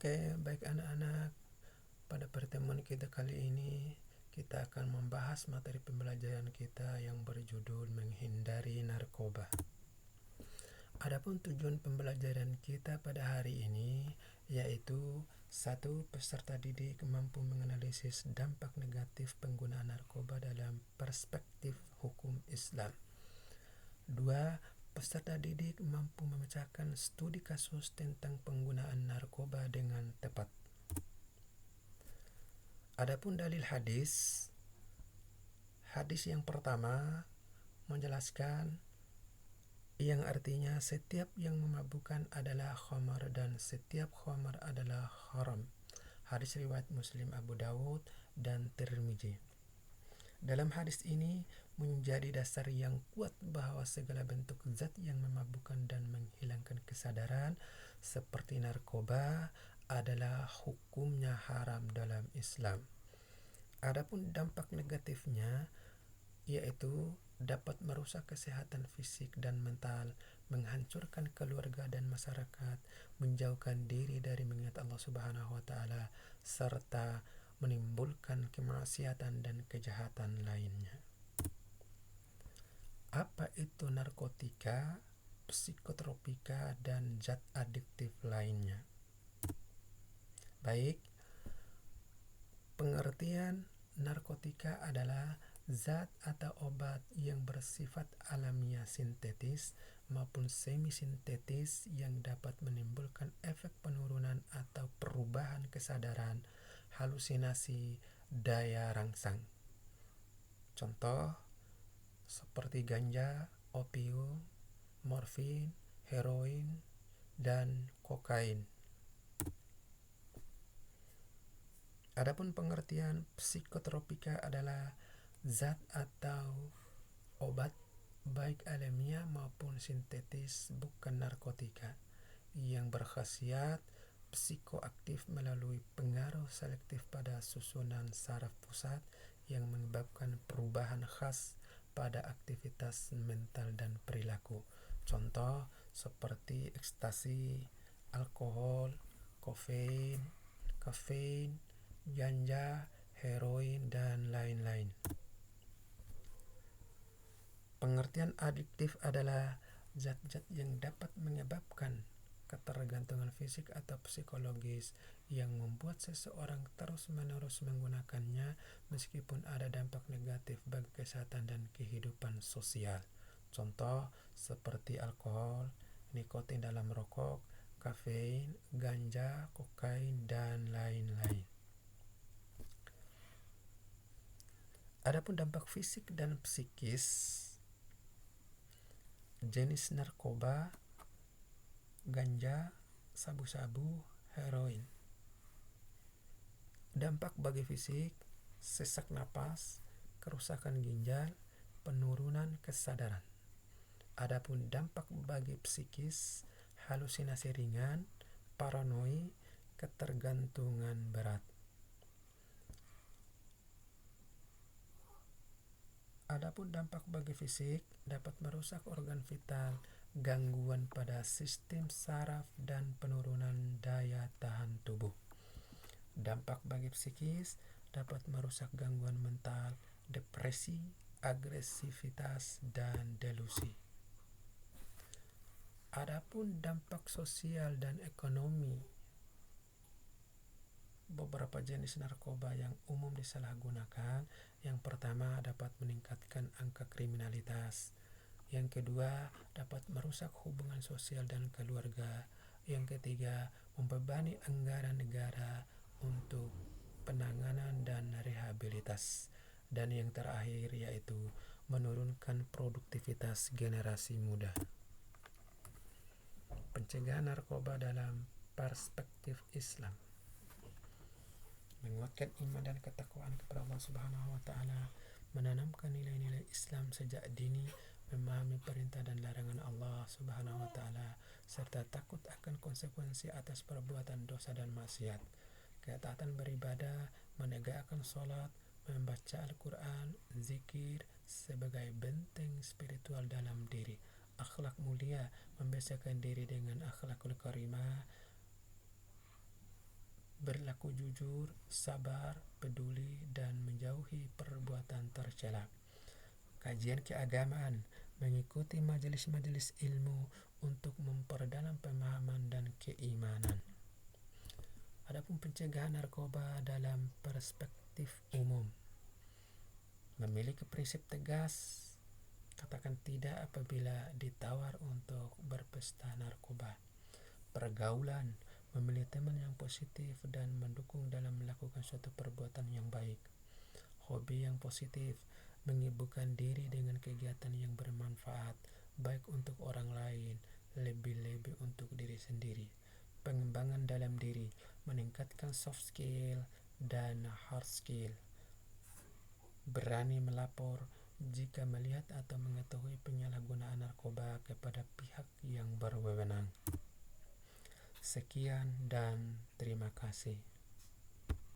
Oke, baik anak-anak. Pada pertemuan kita kali ini, kita akan membahas materi pembelajaran kita yang berjudul menghindari narkoba. Adapun tujuan pembelajaran kita pada hari ini yaitu 1. Peserta didik mampu menganalisis dampak negatif penggunaan narkoba dalam perspektif hukum Islam. 2. Peserta didik mampu memecahkan studi kasus tentang penggunaan narkoba dengan tepat. Adapun dalil hadis yang pertama menjelaskan yang artinya setiap yang memabukkan adalah khamar dan setiap khamar adalah haram. Hadis riwayat Muslim, Abu Dawud, dan Tirmizi. Dalam hadis ini menjadi dasar yang kuat bahwa segala bentuk zat yang memabukkan dan menghilangkan kesadaran seperti narkoba adalah hukumnya haram dalam Islam. Adapun dampak negatifnya yaitu dapat merusak kesehatan fisik dan mental, menghancurkan keluarga dan masyarakat, menjauhkan diri dari mengingat Allah Subhanahu wa taala, serta menimbulkan kemaksiatan dan kejahatan lainnya. Apa itu narkotika, psikotropika, dan zat adiktif lainnya? Baik, pengertian narkotika adalah zat atau obat yang bersifat alamiah sintetis maupun semi-sintetis yang dapat menimbulkan efek penurunan atau perubahan kesadaran, halusinasi, daya rangsang. Contoh seperti ganja, opium, morfin, heroin, dan kokain. Adapun pengertian psikotropika adalah zat atau obat baik alamiah maupun sintetis bukan narkotika yang berkhasiat psikoaktif melalui pengaruh selektif pada susunan saraf pusat yang menyebabkan perubahan khas pada aktivitas mental dan perilaku. Contoh seperti ekstasi, alkohol, kafein, ganja, heroin, dan lain-lain. Pengertian adiktif adalah zat-zat yang dapat menyebabkan ketergantungan fisik atau psikologis yang membuat seseorang terus-menerus menggunakannya meskipun ada dampak negatif bagi kesehatan dan kehidupan sosial. Contoh seperti alkohol, nikotin dalam rokok, kafein, ganja, kokain, dan lain-lain. Adapun dampak fisik dan psikis jenis narkoba, ganja, sabu-sabu, heroin. Dampak bagi fisik, sesak napas, kerusakan ginjal, penurunan kesadaran. Adapun dampak bagi psikis, halusinasi ringan, paranoi, ketergantungan berat. Adapun dampak bagi fisik dapat merusak organ vital, gangguan pada sistem saraf, dan penurunan daya tahan tubuh. Dampak bagi psikis dapat merusak gangguan mental, depresi, agresivitas, dan delusi. Adapun dampak sosial dan ekonomi beberapa jenis narkoba yang umum disalahgunakan. Yang pertama dapat meningkatkan angka kriminalitas. Yang kedua dapat merusak hubungan sosial dan keluarga. Yang ketiga membebani anggaran negara untuk penanganan dan rehabilitas. Dan yang terakhir yaitu menurunkan produktivitas generasi muda. Pencegahan narkoba dalam perspektif Islam. Menguatkan iman dan ketakwaan kepada Allah Subhanahu wa taala, menanamkan nilai-nilai Islam sejak dini, memahami perintah dan larangan Allah Subhanahu wa taala, serta takut akan konsekuensi atas perbuatan dosa dan maksiat. Ketaatan beribadah, menegakkan salat, membaca Al-Quran, zikir sebagai benteng spiritual dalam diri. Akhlak mulia, membiasakan diri dengan akhlakul karimah, berlaku jujur, sabar, peduli, dan menjauhi perbuatan tercela. Kajian keagamaan, mengikuti majelis-majelis ilmu untuk memperdalam pemahaman dan keimanan. Adapun pencegahan narkoba dalam perspektif umum, memiliki prinsip tegas, katakan tidak apabila ditawar untuk berpesta narkoba. Pergaulan, memilih teman yang positif dan mendukung dalam melakukan suatu perbuatan yang baik. Hobi yang positif, menyibukkan diri dengan kegiatan yang bermanfaat, baik untuk orang lain, lebih-lebih untuk diri sendiri. Pengembangan dalam diri, meningkatkan soft skill dan hard skill. Berani melapor jika melihat atau mengetahui penyalahgunaan narkoba kepada pihak yang berwenang. Sekian dan terima kasih.